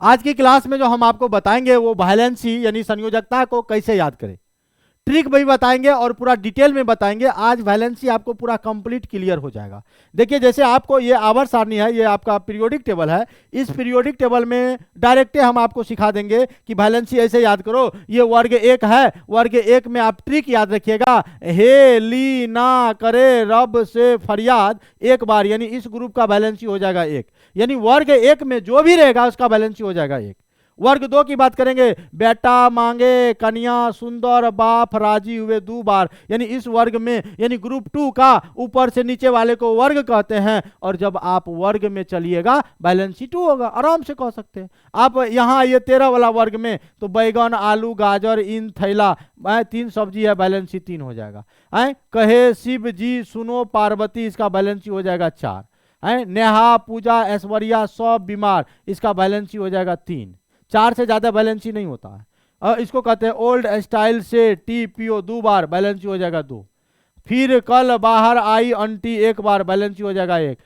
आज की क्लास में जो हम आपको बताएंगे वो वैलेंसी यानी संयोजकता को कैसे याद करें, ट्रिक भी बताएंगे और पूरा डिटेल में बताएंगे। आज वैलेंसी आपको पूरा कंप्लीट क्लियर हो जाएगा। देखिए, जैसे आपको ये आवर्त सारणी है, ये आपका पीरियोडिक टेबल है। इस पीरियोडिक टेबल में डायरेक्ट हम आपको सिखा देंगे कि वैलेंसी ऐसे याद करो। ये वर्ग एक है, वर्ग एक में आप ट्रिक याद रखिएगा, हे ली ना करे रब से फरियाद एक बार, यानी इस ग्रुप का वैलेंसी हो जाएगा एक, यानी वर्ग एक में जो भी रहेगा उसका वैलेंसी हो जाएगा एक। वर्ग दो की बात करेंगे, बेटा मांगे कन्या सुंदर बाप राजी हुए दो बार, यानी इस वर्ग में, यानी ग्रुप टू का ऊपर से नीचे वाले को वर्ग कहते हैं। और जब आप वर्ग में चलिएगा वैलेंसी टू होगा, आराम से कह सकते हैं। आप यहाँ ये 13 वाला वर्ग में तो बैगन आलू गाजर इन थैला, तीन सब्जी है, बैलेंसी 3 हो जाएगा। कहे शिव जी सुनो पार्वती, इसका बैलेंसी हो जाएगा 4। नेहा पूजा ऐश्वर्या सब बीमार, इसका बैलेंसी हो जाएगा 3। 4 से ज्यादा बैलेंसी नहीं होता है। इसको कहते हैं ओल्ड स्टाइल से टी पियो 2 बार, बैलेंसी हो जाएगा 2। फिर कल बाहर आई आंटी एक बार, बैलेंसी हो जाएगा 1।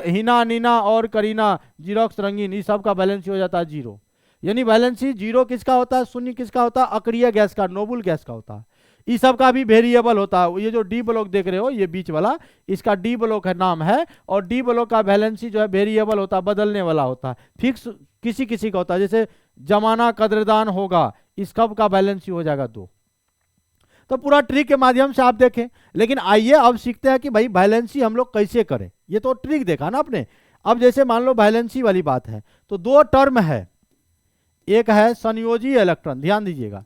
हिना नीना और करीना जीरोक्स रंगीन, इस सब का बैलेंसी हो जाता है 0। यानी बैलेंसी 0 किसका होता है, शून्य किसका होता है, अक्रिय गैस का, नोबल गैस का होता है। इस सब का भी वेरिएबल होता है। ये जो डी ब्लॉक देख रहे हो, ये बीच वाला, इसका डी ब्लॉक है नाम है, और डी ब्लॉक का बैलेंसी जो है वेरिएबल होता है, बदलने वाला होता है। फिक्स किसी किसी का होता है, जैसे जमाना कदरदान होगा, इस कब का बैलेंसी हो जाएगा 2। तो पूरा ट्रिक के माध्यम से आप देखें। लेकिन आइए अब सीखते हैं कि भाई बैलेंसी हम लोग कैसे करें। ये तो ट्रिक देखा ना आपने। अब जैसे मान लो बैलेंसी वाली बात है, तो 2 टर्म है। एक है संयोजी इलेक्ट्रॉन, ध्यान दीजिएगा,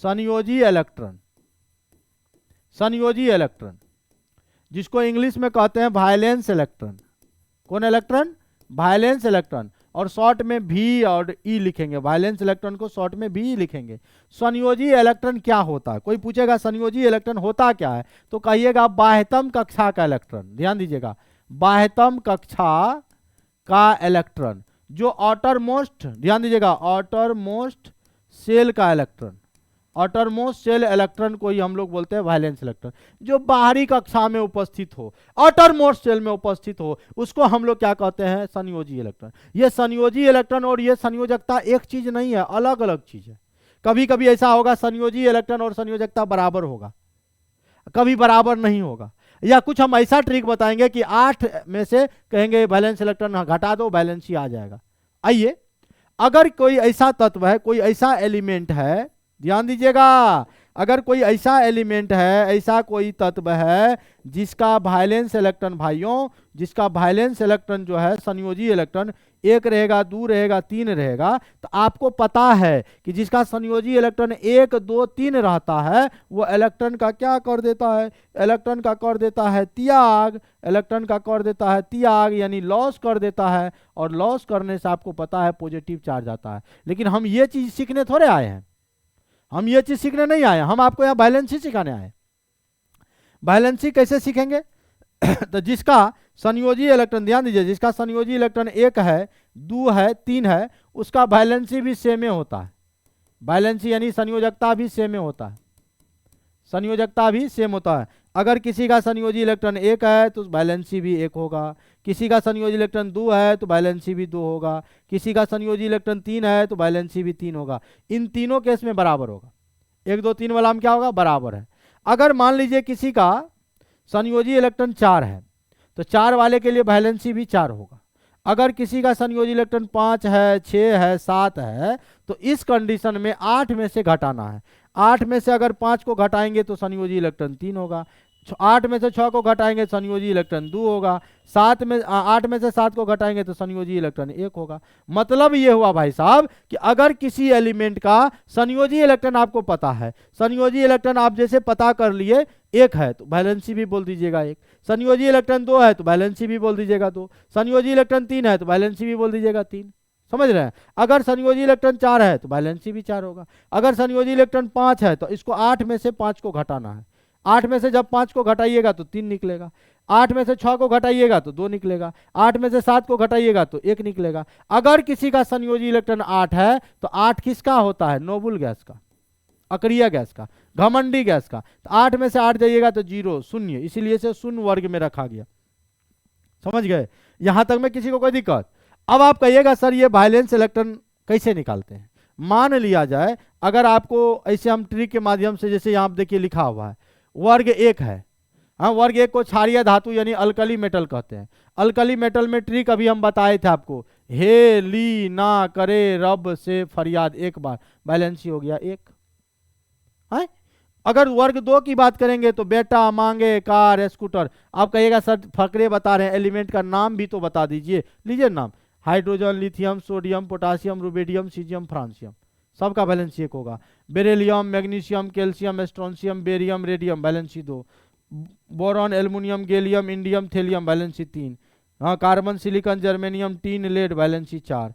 संयोजी इलेक्ट्रॉन, संयोजी इलेक्ट्रॉन जिसको इंग्लिश में कहते हैं वायलेंस इलेक्ट्रॉन। कौन इलेक्ट्रॉन, वायलेंस इलेक्ट्रॉन, और शॉर्ट में भी और ई लिखेंगे। वायलेंस इलेक्ट्रॉन को शॉर्ट में भी लिखेंगे। संयोजी इलेक्ट्रॉन क्या होता है, कोई पूछेगा संयोजी इलेक्ट्रॉन होता क्या है, तो कहिएगा बाह्यतम कक्षा का इलेक्ट्रॉन। ध्यान दीजिएगा, बाह्यतम कक्षा का इलेक्ट्रॉन, जो आउटर मोस्ट, ध्यान दीजिएगा, आउटर मोस्ट सेल का electron, outer most shell electron को ही हम लोग बोलते हैं वायलेंस इलेक्ट्रॉन। जो बाहरी कक्षा में उपस्थित हो, आउटर मोस्ट सेल में उपस्थित हो, उसको हम लोग क्या कहते हैं, संयोजी इलेक्ट्रॉन। ये संयोजी इलेक्ट्रॉन और ये संयोजकता एक चीज नहीं है, अलग अलग चीज है। कभी कभी ऐसा होगा संयोजी इलेक्ट्रॉन और संयोजकता बराबर होगा, कभी बराबर नहीं होगा। या कुछ हम ऐसा ट्रिक बताएंगे कि 8 में से कहेंगे वैलेंस इलेक्ट्रॉन घटा दो, बैलेंसी आ जाएगा। आइए, अगर कोई ऐसा तत्व है, कोई ऐसा एलिमेंट है, ध्यान दीजिएगा, अगर कोई ऐसा एलिमेंट है, ऐसा कोई तत्व है जिसका वैलेंस इलेक्ट्रॉन, भाइयों, जिसका वैलेंस इलेक्ट्रॉन जो है संयोजी इलेक्ट्रॉन 1 रहेगा, 2 रहेगा, 3 रहेगा, तो आपको पता है कि जिसका संयोजी इलेक्ट्रॉन 1 2 3 रहता है, वो इलेक्ट्रॉन का क्या कर देता है, इलेक्ट्रॉन का कर देता है त्याग, इलेक्ट्रॉन का कर देता है त्याग, यानी लॉस कर देता है। और लॉस करने से आपको पता है पॉजिटिव चार्ज आता है। लेकिन हम ये चीज सीखने थोड़े आए हैं, हम ये चीज सीखने नहीं आए, हम आपको यहाँ बैलेंसी सिखाने आए। बैलेंसी कैसे सीखेंगे तो जिसका संयोजी इलेक्ट्रॉन, ध्यान दीजिए, जिसका संयोजी इलेक्ट्रॉन 1 है, 2 है, 3 है, उसका बैलेंसी भी सेम होता है। बैलेंसी यानी संयोजकता भी सेम होता है, संयोजकता भी सेम होता है। अगर किसी का संयोजी इलेक्ट्रॉन 1 है तो बैलेंसी भी 1 होगा, किसी का संयोजी इलेक्ट्रॉन 2 है तो बैलेंसी भी 2 होगा, किसी का संयोजी इलेक्ट्रॉन 3 है तो बैलेंसी भी 3 होगा। इन तीनों केस में बराबर होगा। 1 2 3 वाला में क्या होगा, बराबर है। अगर मान लीजिए किसी का संयोजी इलेक्ट्रॉन 4 है तो 4 वाले के लिए बैलेंसी भी 4 होगा। अगर किसी का संयोजी इलेक्ट्रॉन 5 है, 6 है, 7 है, तो इस कंडीशन में 8 में से घटाना है। 8 में से अगर 5 को घटाएंगे तो संयोजी इलेक्ट्रॉन 3 होगा। 8 में से 6 को घटाएंगे संयोजी इलेक्ट्रॉन 2 होगा। 8 में से 7 को घटाएंगे तो संयोजी इलेक्ट्रॉन 1 होगा। मतलब ये हुआ भाई साहब कि अगर किसी एलिमेंट का संयोजी इलेक्ट्रॉन आपको पता है, संयोजी इलेक्ट्रॉन आप जैसे पता कर लिए 1 है तो बैलेंसी भी बोल दीजिएगा 1, संयोजी इलेक्ट्रॉन 2 है तो बैलेंसी भी बोल दीजिएगा 2, संयोजी इलेक्ट्रॉन 3 है तो बैलेंसी भी बोल दीजिएगा 3। समझ रहे हैं। अगर संयोजी इलेक्ट्रॉन 4 है तो बैलेंसी भी 4 होगा। अगर संयोजी इलेक्ट्रॉन 5 है तो इसको 8 में से 5 को घटाना है। 8 में से जब 5 को घटाइएगा तो 3 निकलेगा। 8 में से 6 को घटाइएगा तो 2 निकलेगा। 8 में से 7 को घटाइएगा तो 1 निकलेगा। अगर किसी का संयोजी इलेक्ट्रॉन 8 है तो 8 किसका होता है, नोबल गैस का, अक्रिय गैस का, घमंडी गैस का। तो 8 में से 8 जाइएगा तो 0 शून्य, इसीलिए से शून्य वर्ग में रखा गया। समझ गए, यहां तक में किसी को कोई दिक्कत। अब आप कहिएगा सर ये वैलेंस इलेक्ट्रॉन कैसे निकालते हैं? मान लिया जाए अगर आपको ऐसे हम ट्रिक के माध्यम से, जैसे यहाँ आप देखिए लिखा हुआ है वर्ग 1 है, हाँ वर्ग 1 को क्षारीय धातु यानी अल्कली मेटल कहते हैं। अल्कली मेटल में ट्रिक अभी हम बताए थे आपको, हे ली ना करे रब से फरियाद, एक बार बैलेंस ही हो गया 1 है। अगर वर्ग 2 की बात करेंगे तो बेटा मांगे कार स्कूटर। आप कहिएगा सर फकरे बता रहे हैं, एलिमेंट का नाम भी तो बता दीजिए। लीजिए नाम, hydrogen, lithium, sodium, potassium, rubidium, caesium, francium, सबका बैलेंस 1 होगा। Beryllium, magnesium, calcium, strontium, barium, radium, balance 2। Boron, aluminium, gallium, indium, thallium, balance 3। हाँ, carbon, silicon, germanium, tin, lead, balance 4।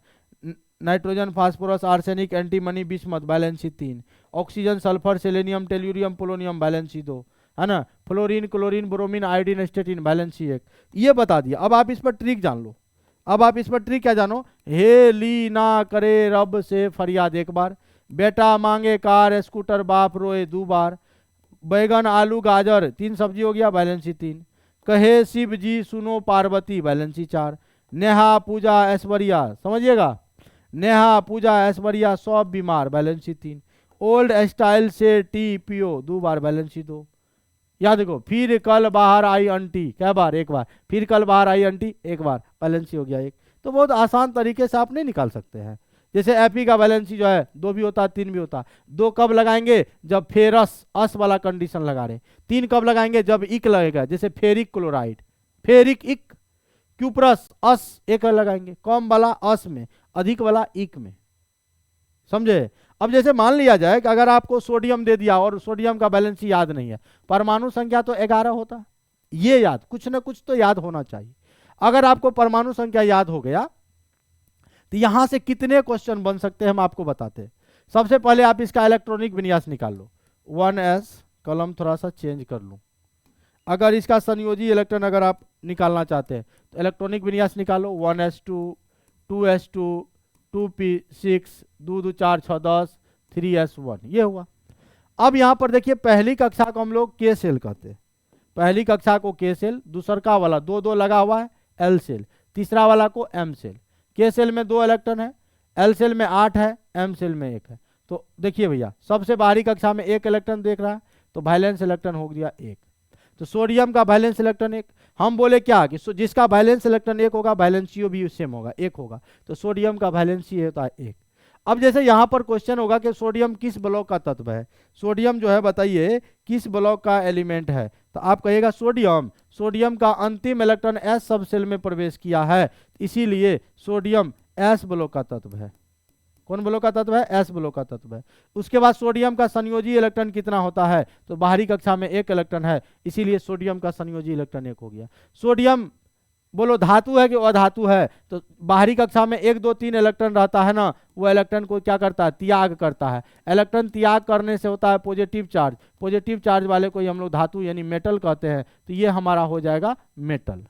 Nitrogen, phosphorus, arsenic, antimony, bismuth, balance 3। Oxygen, sulphur, selenium, tellurium, polonium, balance 2 है ना। Fluorine, chlorine, bromine, iodine, astatine, balance 1। ये बता दिया। अब आप इस पर ट्रिक जान लो। अब आप इस पर ट्रिक क्या जानो, हे ली ना करे रब से फरियाद, एक बार। बेटा मांगे कार स्कूटर, बाप रोए 2 बार। बैगन, आलू, गाजर, 3 सब्जी हो गया, बैलेंस 3। कहे शिव जी सुनो पार्वती, बैलेंस 4। नेहा पूजा ऐश्वर्या, समझिएगा, नेहा पूजा ऐश्वर्या सब बीमार, बैलेंस 3। ओल्ड स्टाइल से टी पियो 2 बार, बैलेंस 2। याद देखो, फिर कल बाहर आई आंटी, क्या बार, 1 बार। फिर कल बाहर आई आंटी, 1 बार, बैलेंस हो गया 1। तो बहुत आसान तरीके से आप नहीं निकाल सकते हैं। जैसे एपी का बैलेंस जो है 2 भी होता है, 3 भी होता है। 2 कब लगाएंगे, जब फेरस अस वाला कंडीशन लगा रहे। 3 कब लगाएंगे, जब इक लगेगा, जैसे फेरिक क्लोराइड, फेरिक इक। क्यूप्रस अस 1 लगाएंगे, कम वाला अस में, अधिक वाला इक में, समझे। अब जैसे मान लिया जाए कि अगर आपको सोडियम दे दिया और सोडियम का बैलेंस याद नहीं है, परमाणु संख्या तो 11 होता, ये याद, कुछ ना कुछ तो याद होना चाहिए। अगर आपको परमाणु संख्या याद हो गया तो यहां से कितने क्वेश्चन बन सकते हैं हम आपको बताते हैं। सबसे पहले आप इसका इलेक्ट्रॉनिक विन्यास निकाल लो। 1s, कलम थोड़ा सा चेंज कर लूं। अगर इसका संयोजी इलेक्ट्रॉन अगर आप निकालना चाहते हैं तो इलेक्ट्रॉनिक विन्यास निकालो। 1s2, 2s2, 2p6, 2 2 4 6 10, 3s1, ये हुआ। अब यहां पर देखिए पहली कक्षा को हम लोग के सेल कहते हैं। पहली कक्षा को के सेल, दूसरका वाला 2 2 लगा हुआ है एल सेल, तीसरा वाला को एम सेल। के सेल में 2 इलेक्ट्रॉन है, एल सेल में 8 है, एम सेल में 1 है। तो देखिए भैया, सबसे बाहरी कक्षा में 1 इलेक्ट्रॉन देख रहा है, तो वैलेंस इलेक्ट्रॉन हो गया 1। तो सोडियम का वैलेंस इलेक्ट्रॉन 1। हम बोले क्या कि जिसका वैलेंस इलेक्ट्रॉन 1 होगा, वैलेंसियो भी सेम होगा, 1 होगा। तो सोडियम का वैलेंसी होता है 1। अब जैसे यहां पर क्वेश्चन होगा कि सोडियम किस ब्लॉक का तत्व है, सोडियम जो है बताइए किस ब्लॉक का एलिमेंट है, तो आप कहिएगा सोडियम। सोडियम का अंतिम इलेक्ट्रॉन एस सब सेल में प्रवेश किया है, इसीलिए सोडियम एस ब्लॉक का तत्व है। कौन ब्लॉक का तत्व है, एस ब्लॉक का तत्व है। उसके बाद सोडियम का संयोजी इलेक्ट्रॉन कितना होता है, तो बाहरी कक्षा में 1 इलेक्ट्रॉन है, इसीलिए सोडियम का संयोजी इलेक्ट्रॉन 1 हो गया। सोडियम बोलो धातु है कि अधातु है, तो बाहरी कक्षा में 1 2 3 इलेक्ट्रॉन रहता है ना, वो इलेक्ट्रॉन को क्या करता है, त्याग करता है। इलेक्ट्रॉन त्याग करने से होता है पॉजिटिव चार्ज, पॉजिटिव चार्ज वाले को ही हम लोग धातु यानी मेटल कहते हैं, तो ये हमारा हो जाएगा मेटल।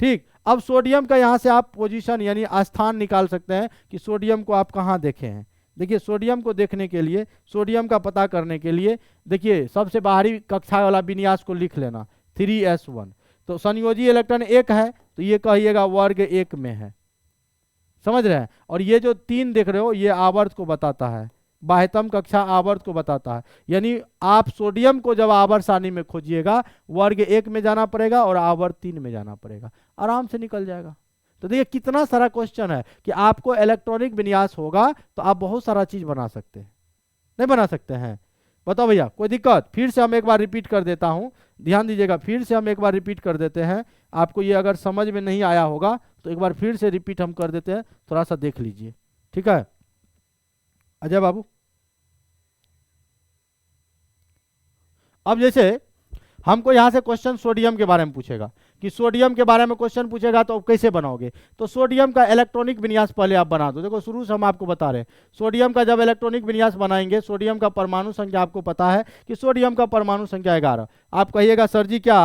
ठीक, अब सोडियम का यहां से आप पोजीशन यानी स्थान निकाल सकते हैं कि सोडियम को आप कहां देखे हैं। देखिए सोडियम को देखने के लिए, सोडियम का पता करने के लिए, देखिए सबसे बाहरी कक्षा वाला विन्यास को लिख लेना 3s1। तो संयोजी इलेक्ट्रॉन 1 है, तो ये कहिएगा वर्ग 1 में है, समझ रहे हैं। और ये जो 3 देख रहे हो ये आवर्त को बताता है, बाह्यतम कक्षा आवर्त को बताता है। यानी आप सोडियम को जब आवर्त सारणी में खोजिएगा, वर्ग 1 में जाना पड़ेगा और आवर्त 3 में जाना पड़ेगा, आराम से निकल जाएगा। तो देखिए कितना सारा क्वेश्चन है कि आपको इलेक्ट्रॉनिक विन्यास होगा तो आप बहुत सारा चीज बना सकते हैं, नहीं बना सकते हैं। बताओ भैया कोई दिक्कत। फिर से हम एक बार रिपीट कर देता हूं, ध्यान दीजिएगा, फिर से हम एक बार रिपीट कर देते हैं। आपको ये अगर समझ में नहीं आया होगा तो एक बार फिर से रिपीट हम कर देते हैं, थोड़ा सा देख लीजिए, ठीक है अजय बाबू। अब जैसे हमको यहां से क्वेश्चन सोडियम के बारे में पूछेगा कि सोडियम के बारे में क्वेश्चन पूछेगा तो आप कैसे बनाओगे, तो सोडियम का इलेक्ट्रॉनिक विन्यास पहले आप बना दो। देखो शुरू से हम आपको बता रहे हैं, सोडियम का जब इलेक्ट्रॉनिक विन्यास बनाएंगे, सोडियम का परमाणु संख्या आपको पता है कि सोडियम का परमाणु संख्या 11। आप कहिएगा सर जी क्या,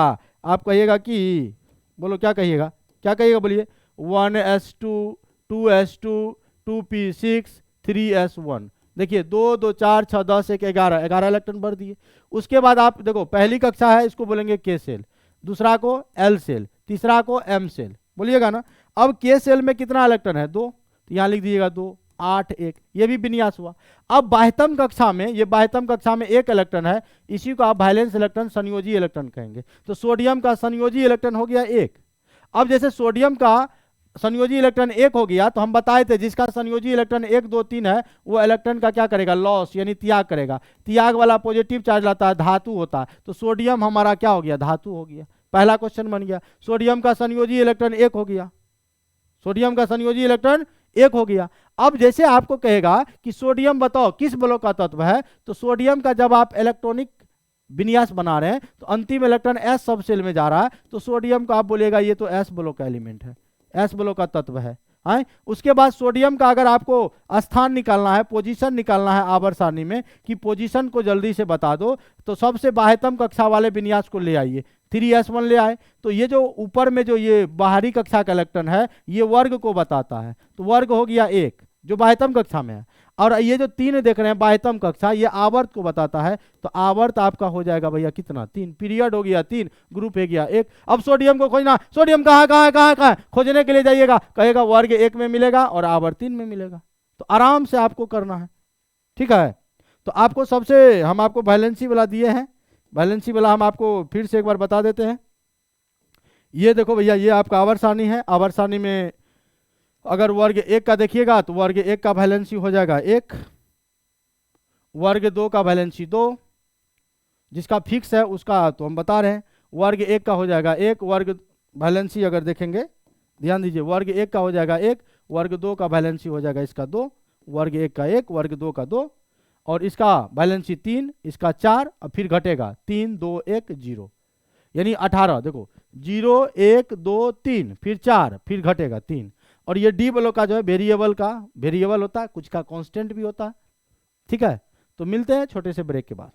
आप कहिएगा कि, बोलो क्या कहिएगा, क्या कहिएगा बोलिए, 1s2, 2s2, 2p6, 3s1। देखिए 2 2 4 6 10 1 11, 11 इलेक्ट्रॉन भर दिए। उसके बाद आप देखो पहली कक्षा है, इसको बोलेंगे के सेल, दूसरा को एल सेल, तीसरा को एम सेल, बोलिएगा ना। अब के सेल में कितना इलेक्ट्रॉन है, 2, तो यहां लिख दीजिएगा 2, 8 1, ये भी विन्यास हुआ। अब बाह्यतम कक्षा में, ये बाह्यतम कक्षा में एक इलेक्ट्रॉन है, इसी को आप वैलेंस इलेक्ट्रॉन, संयोजी इलेक्ट्रॉन कहेंगे। तो सोडियम का संयोजी इलेक्ट्रॉन हो गया 1। अब जैसे सोडियम का संयोजी इलेक्ट्रॉन 1 हो गया, तो हम बताए थे जिसका संयोजी इलेक्ट्रॉन 1 2 3 है, वो इलेक्ट्रॉन का क्या करेगा, लॉस यानी त्याग करेगा। त्याग वाला पॉजिटिव चार्ज लाता है, धातु होता है। तो सोडियम हमारा क्या हो गया, धातु हो गया। पहला क्वेश्चन बन गया। सोडियम का संयोजी इलेक्ट्रॉन 1 हो गया, सोडियम का संयोजी इलेक्ट्रॉन 1 हो गया। अब जैसे आपको कहेगा कि सोडियम बताओ किस ब्लॉक का तत्व है, तो सोडियम का जब आप इलेक्ट्रॉनिक विन्यास बना रहे हैं तो अंतिम इलेक्ट्रॉन एस सब सेल में जा रहा है, तो सोडियम का आप बोलेगा ये तो एस ब्लॉक का एलिमेंट है, एस ब्लॉक का तत्व है। उसके बाद सोडियम का अगर आपको स्थान निकालना है, पोजीशन निकालना है आवर्त सारणी में, कि पोजीशन को जल्दी से बता दो, तो सबसे बाह्यतम कक्षा वाले विन्यास को ले आइए, 3s1 ले आए। तो ये जो ऊपर में जो ये बाहरी कक्षा का इलेक्ट्रॉन है, ये वर्ग को बताता है, तो वर्ग हो गया 1 जो बाह्यतम कक्षा में है। और ये जो 3 देख रहे हैं बाह्यतम कक्षा, ये आवर्त को बताता है। तो आवर्त आपका हो जाएगा भैया कितना, 3। पीरियड हो गया 3, ग्रुप हो गया 1। अब सोडियम को खोजना, सोडियम कहाँ कहाँ कहाँ कहाँ खोजने के लिए जाइएगा, कहेगा वर्ग 1 में मिलेगा और आवर्त 3 में मिलेगा। तो आराम से आपको करना है, ठीक है। तो आपको सबसे, हम आपको वैलेंसी वाला दिए हैं, वैलेंसी वाला हम आपको फिर से एक बार बता देते हैं। ये देखो भैया, ये आपका आवर्त सारणी है। आवर्त सारणी में अगर वर्ग 1 का देखिएगा तो वर्ग 1 का वैलेंसी हो जाएगा 1, वर्ग 2 का वैलेंसी 2, जिसका फिक्स है उसका तो हम बता रहे हैं, वर्ग 1 का हो जाएगा 1, वर्ग वैलेंसी अगर देखेंगे, ध्यान दीजिए, वर्ग 1 का हो जाएगा 1, वर्ग 2 का वैलेंसी हो जाएगा इसका 2, वर्ग 1 का 1, वर्ग 2 का 2, और इसका वैलेंसी 3, इसका 4, और फिर घटेगा 3 2 1 0, यानी 18। देखो 0 1 2 3, फिर 4, फिर घटेगा 3। और ये डी ब्लॉक का जो है वेरिएबल का वेरिएबल होता है, कुछ का कांस्टेंट भी होता है, ठीक है। तो मिलते हैं छोटे से ब्रेक के बाद।